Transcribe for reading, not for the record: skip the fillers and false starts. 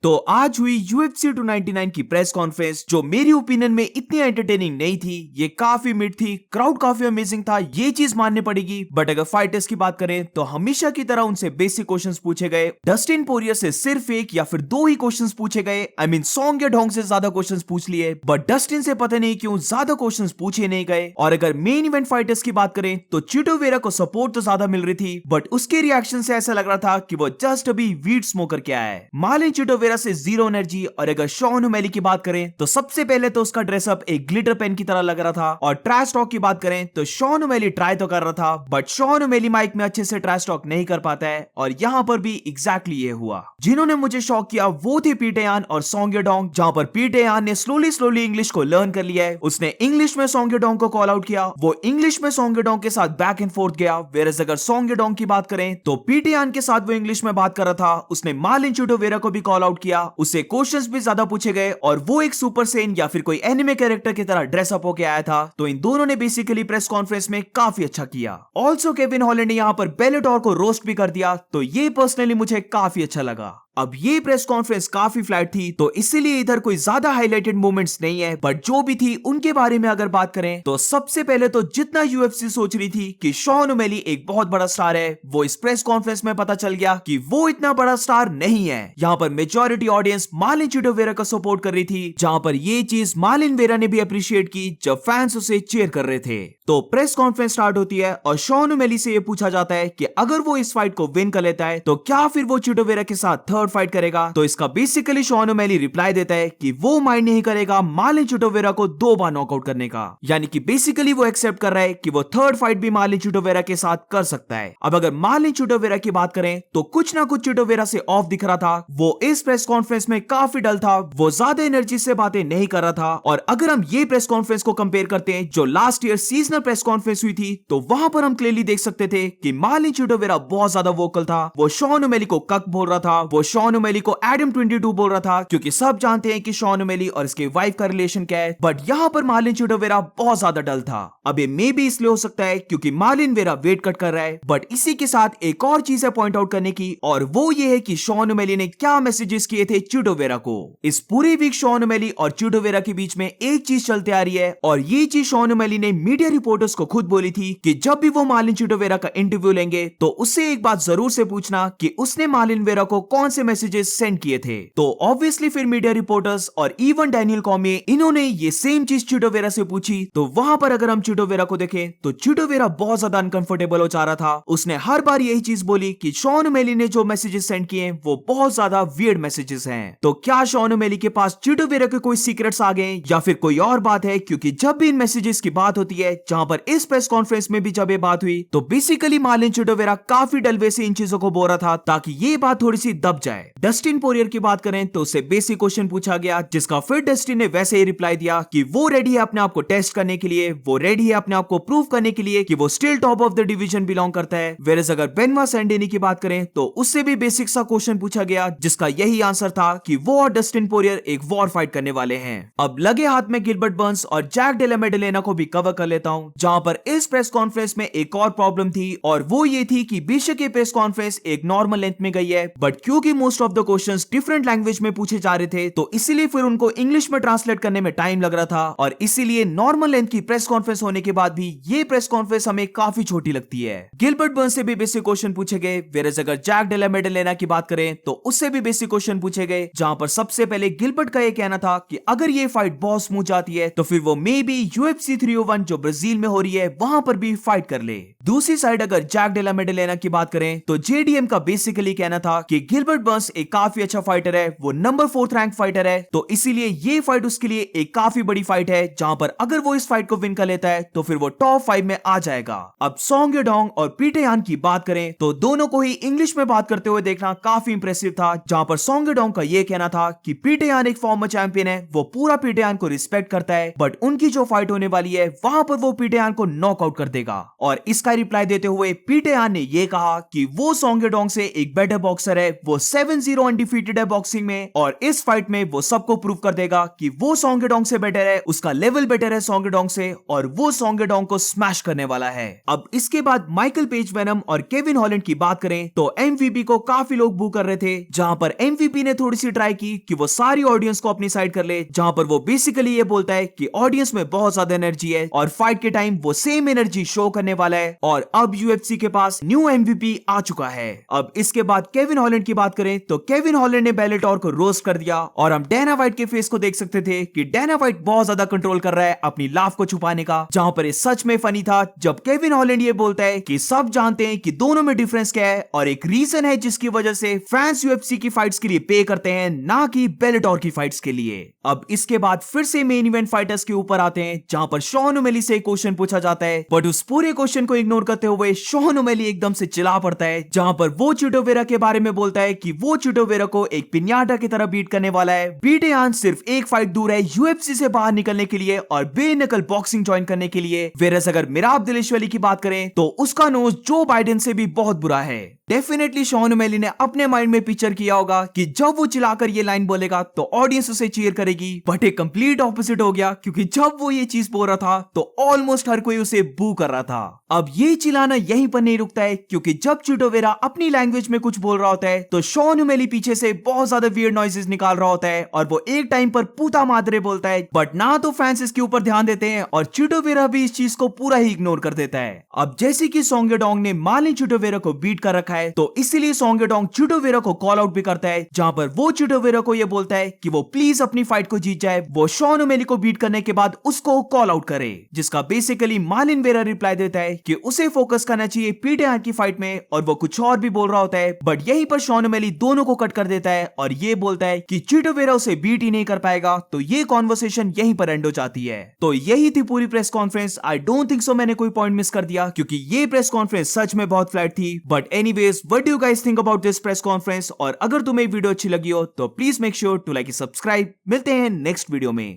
तो आज हुई UFC 299 की प्रेस कॉन्फ्रेंस, जो मेरी ओपिनियन में इतनी एंटरटेनिंग नहीं थी। ये काफी मिड थी, क्राउड काफी अमेजिंग था, ये चीज माननी पड़ेगी। बट अगर फाइटर्स की बात करें तो हमेशा की तरह उनसे बेसिक क्वेश्चंस पूछे गए। डस्टिन पोरियर से सिर्फ एक या फिर दो ही क्वेश्चंस पूछे गए। आई मीन सॉन्ग या ढोंग से ज्यादा क्वेश्चंस पूछ लिए, बट डस्टिन से पता नहीं क्यों ज्यादा क्वेश्चंस पूछे नहीं गए। और अगर मेन इवेंट फाइटर्स की बात करें तो चिटो वेरा को सपोर्ट तो ज्यादा मिल रही थी, बट उसके रिएक्शन से ऐसा लग रहा था कि वो जस्ट अभी वीड स्मोकर क्या है। मार्लिन चिटो वेरा से जीरो एनर्जी। और अगर शॉन ओमेली की बात करें तो सबसे पहले तो उसका ड्रेसअप एक ग्लिटर पेन की तरह लग रहा था। और ट्रैश टॉक की बात करें तो शॉन ओमेली ट्राई तो कर रहा था, बट शॉन ओमेली माइक में अच्छे से ट्रैश टॉक नहीं कर पाता है। और यहां पर भी एग्जैक्टली ये हुआ। जिन्होंने मुझे शॉक किया वो थे पीटर यान और सॉन्ग यडोंग, जहां पर पीटर यान ने स्लोली इंग्लिश को लर्न कर लिया है। उसने इंग्लिश में सॉन्ग यडोंग को कॉल आउट किया, वो इंग्लिश में सॉन्ग यडोंग के साथ बैक एंड फोर्थ गया। वेरस अगर सॉन्ग यडोंग की बात करें तो पीटर यान के साथ वो इंग्लिश में बात कर रहा था। उसने मार्लिन चिटो वेरा को भी कॉल आउट किया, उससे क्वेश्चंस भी ज्यादा पूछे गए और वो एक सुपर सेन या फिर कोई एनिमे कैरेक्टर की तरह ड्रेसअप होके आया था। तो इन दोनों ने बेसिकली प्रेस कॉन्फ्रेंस में काफी अच्छा किया। ऑल्सो केविन हॉलैंड ने यहां पर बेलेटोर को रोस्ट भी कर दिया, तो ये पर्सनली मुझे काफी अच्छा लगा। अब ये प्रेस कॉन्फ्रेंस काफी फ्लैट थी, तो इसीलिए इधर कोई ज्यादा हाईलाइटेड मोमेंट्स नहीं है। बट जो भी थी उनके बारे में अगर बात करें तो सबसे पहले तो जितना यूएफसी सोच रही थी कि शॉन ओमेली एक बहुत बड़ा स्टार है, वो इस प्रेस कॉन्फ्रेंस में पता चल गया कि वो इतना बड़ा स्टार नहीं है। यहाँ पर मेजॉरिटी ऑडियंस मार्लिन चिटो वेरा का सपोर्ट कर रही थी, जहां पर ये चीज मार्लिन वेरा ने भी अप्रिशिएट की जब फैंस उसे चीयर कर रहे थे। तो प्रेस कॉन्फ्रेंस स्टार्ट होती है और शॉन ओमेली से ये पूछा जाता है कि अगर वो इस फाइट को विन कर लेता है तो क्या फिर वो चिटो वेरा के साथ थर्ड फाइट करेगा। तो इसका बेसिकली शॉन ओमेली रिप्लाई देता है कि वो माइंड नहीं करेगा मार्लिन चिटो वेरा को 2 बार नॉकआउट करने का। यानी कि बेसिकली वो एक्सेप्ट कर रहा है कि वो थर्ड फाइट भी मार्लिन चिटो वेरा के साथ कर सकता है। अब अगर मार्लिन चिटो वेरा की बात करें तो कुछ ना कुछ चिटो वेरा से ऑफ दिख रहा था। वो इस प्रेस कॉन्फ्रेंस में काफी डल था, वो ज्यादा एनर्जी से बातें नहीं कर रहा था। और अगर हम ये प्रेस कॉन्फ्रेंस को कंपेयर करते हैं जो last year seasonal press conference हुई थी, तो वहां पर हम क्लियरली देख सकते थे कि मार्लिन चिटो वेरा बहुत ज्यादा वोकल था। वो शॉन ओमेली को कक बोल रहा था, वो शॉन ओमेली को एडम 22 बोल रहा था, क्योंकि सब जानते हैं कि शॉन ओमेली और इसके वाइफ का रिलेशन क्या है। बट यहां पर मार्लिन चिटो वेरा बहुत ज्यादा डल था। अब ये मे भी इसलिए हो सकता है क्योंकि मार्लिन वेरा वेट कट कर रहा है। बट इसी के साथ एक और चीज है पॉइंट आउट करने की, और वो ये है कि शॉन ओमेली ने क्या मैसेजेस किए थे चिटो वेरा को। इस पूरे वीक शॉन ओमेली और चिटो वेरा के बीच में एक चीज चलते आ रही है, और ये चीज शॉन ओमेली ने मीडिया रिपोर्टर्स को खुद बोली थी कि जब भी वो मार्लिन चिटो वेरा का इंटरव्यू लेंगे तो उससे एक बात जरूर से पूछना कि उसने मार्लिन वेरा को कौन से मैसेजेस सेंड किए थे। तो ऑब्वियसली फिर मीडिया रिपोर्टर्स और इवन डैनियल कॉमिए इन्होंने ये सेम चीज चिटो वेरा से पूछी। तो वहां पर अगर हम चिटो वेरा को देखें तो चिटो वेरा बहुत ज्यादा अनकंफर्टेबल हो जा रहा था। उसने हर बार यही चीज बोली कि शॉन ओमेली ने जो मैसेजेस सेंड किए वो बहुत ज्यादा वियर्ड मैसेजेस हैं। तो क्या शॉन ओमेली के पास चिटो वेरा के कोई सीक्रेट्स आ गए या फिर कोई और बात है? क्योंकि जब भी इन मैसेजेस की बात होती है, जहां पर इस प्रेस कॉन्फ्रेंस में भी जब ये बात हुई, तो बेसिकली मार्लिन चिटो वेरा काफी डलवे से इन चीजों को बोल रहा था ताकि ये बात थोड़ी सी दब जाए। डस्टिन पोरियर की बात करें तो उसे बेसिक क्वेश्चन पूछा गया, जिसका फिर डस्टिन ने वैसे ही रिप्लाई दिया कि वो रेडी है अपने आप को टेस्ट करने के लिए, वो रेडी है अपने आप को प्रूव करने के लिए कि वो still top of the division belong करता है। वेरस अगर बेनवा सैंडेनी की बात करें तो उससे भी बेसिक सा क्वेश्चन पूछा गया, जिसका यही आंसर था कि वो और डस्टिन पोरियर एक वॉर फाइट करने वाले हैं। अब लगे हाथ में गिलबर्ट बर्न्स और जैक डेला मेडेलेना को भी कवर कर लेता हूं, जहां पर इस प्रेस कॉन्फ्रेंस में एक और प्रॉब्लम थी, और वो ये थी कि बेशक ये प्रेस कॉन्फ्रेंस एक नॉर्मल लेंथ में गई है, बट क्योंकि most of the questions different language में पूछे जा रहे थे, तो इसीलिए फिर उनको इंग्लिश में ट्रांसलेट करने में टाइम लग रहा था। और इसीलिए नॉर्मल लेंथ की प्रेस कॉन्फ्रेंस होने के बाद भी ये प्रेस कॉन्फ्रेंस हमें काफी छोटी लगती है। गिलबर्ट बर्न्स से भी बेसिक क्वेश्चन पूछे गए, वेरस अगर जैक डेला मेडेलेना की बात करें तो उससे भी बेसिक क्वेश्चन पूछे गए, जहां पर सबसे पहले गिलबर्ट का ये कहना था कि अगर ये फाइट बहुत स्मूथ जाती है तो फिर वो मे बी UFC 301 जो ब्राजील में हो रही है वहां पर भी फाइट कर ले। दूसरी साइड अगर जैक डेला मेडेलेना की बात करें तो JDM का बेसिकली कहना था कि गिलबर्ट बर्न्स एक काफी अच्छा फाइटर है, वो नंबर 4th रैंक फाइटर है, तो इसीलिए ये फाइट उसके लिए एक काफी बड़ी फाइट है, जहां पर अगर वो इस फाइट को विन कर लेता है तो फिर वो टॉप 5 में आ जाएगा। अब सॉन्ग यडोंग और पीटर यान की बात करें तो दोनों को ही इंग्लिश में बात करते हुए देखना काफी इंप्रेसिव था, जहां पर सॉन्ग यडोंग का ये कहना था कि पीटर यान एक फॉर्मर चैंपियन है, वो पूरा पीटर यान को रिस्पेक्ट करता है, बट उनकी जो फाइट होने वाली है वहां पर वो पीटे यान को नॉकआउट कर देगा। और इसका रिप्लाई देते हुए पीटे यान ने यह कहा कि वो सोंग यडोंग से एक बेटर बॉक्सर है, वो 7-0 अनडिफीटेड है बॉक्सिंग में और इस फाइट में वो सबको प्रूव कर देगा कि वो सोंग यडोंग से बेटर है, उसका लेवल बेटर है सोंग यडोंग से और वो सोंग यडोंग को स्मैश करने वाला है। अब इसके बाद माइकल पेज वेनम और केविन हॉलैंड की बात करें तो एमवीपी को काफी लोग बू कर रहे थे, जहां पर एमवीपी ने थोड़ी सी ट्राई की कि वो सारी ऑडियंस को अपनी साइड कर ले, जहां पर वो बेसिकली ये बोलता है कि ऑडियंस में बहुत ज्यादा एनर्जी है और फाइट के टाइम वो सेम एनर्जी शो करने वाला है और अब यूएफसी के पास न्यू एमवीपी आ चुका है। अब इसके बाद केविन हॉलैंड की बात करें तो केविन हॉलैंड ने बेलेटोर को रोस्ट कर दिया और हम डैना व्हाइट के फेस को देख सकते थे कि डैना व्हाइट बहुत ज्यादा कंट्रोल कर रहा है अपनी लाफ को छुपाने का, जहां पर ये सच में फनी था जब केविन हॉलैंड ये बोलता है कि सब जानते हैं कि दोनों में डिफरेंस क्या है और एक रीजन है जिसकी वजह से फैंस यूएफसी की फाइट्स के लिए पे करते हैं, ना कि बेलेटोर की फाइट्स के लिए। अब इसके बाद फिर से मेन इवेंट फाइटर्स के ऊपर आते हैं, जहां पर शॉन ओमेली से क्वेश्चन पूछा जाता है, बट उस पूरे क्वेश्चन को इग्नोर करते हुए शॉन ओमेली एकदम से चिल्ला पड़ता है, जहां पर वो चिटो वेरा के बारे में बोलता है कि वो चिटो वेरा को एक पिन्याटा की तरह बीट करने वाला है। पीटे यान सिर्फ एक फाइट दूर है यूएफसी से बाहर निकलने के लिए और बेनकल बॉक्सिंग ज्वाइन करने के लिए। वेरस अगर मिराब दिलेश्वरी की बात करें तो उसका नोज जो बाइडेन से भी बहुत बुरा है। डेफिनेटली शॉन ओमेली ने अपने माइंड में पिक्चर किया होगा कि जब वो चिल्लाकर ये लाइन बोलेगा तो ऑडियंस उसे चीयर करेगी, बट एक कंप्लीट ऑपोजिट हो गया क्योंकि जब वो ये चीज बोल रहा था तो ऑलमोस्ट हर कोई उसे बू कर रहा था। अब ये चिल्लाना यहीं पर नहीं रुकता है क्योंकि जब चिटो वेरा अपनी लैंग्वेज में कुछ बोल रहा होता है तो शॉन ओमेली पीछे से बहुत ज्यादा वियर्ड नॉइजेस निकाल रहा होता है और वो एक टाइम पर पूता मादरे बोलता है, बट ना तो फैंस इसके ऊपर ध्यान देते हैं और चिटो वेरा भी इस चीज को पूरा ही इग्नोर कर देता है। अब जैसे कि सोंग यडोंग ने मालिन चिटो वेरा को बीट कर रखा है तो इसीलिए सोंग यडोंग चिटो वेरा को कॉल आउट भी करता है, जहां पर वो चिटो वेरा को ये बोलता है कि वो प्लीज अपनी फाइट को जीत जाए, वो शॉन ओमेली को बीट करने के बाद उसको कॉल आउट करे, जिसका बेसिकली मालिन वेरा रिप्लाई देता है कि उसे फोकस करना चाहिए पीटे यान की फाइट में और वो कुछ और भी बोल रहा होता है, बट यहीं पर शॉन ओमेली दोनों को कट कर देता है और ये बोलता है कि चिटो वेरा उसे बीट ही नहीं कर पाएगा। तो ये कॉन्वर्सेशन यहीं पर एंड हो जाती है। तो यही थी पूरी press conference. I don't think so मैंने कोई पॉइंट मिस कर दिया क्योंकि ये प्रेस कॉन्फ्रेंस सच में बहुत फ्लैट थी। But anyways, what do you guys think about this press conference? और अगर तुम्हें वीडियो अच्छी लगी हो तो please make sure to like subscribe. मिलते हैं नेक्स्ट वीडियो में।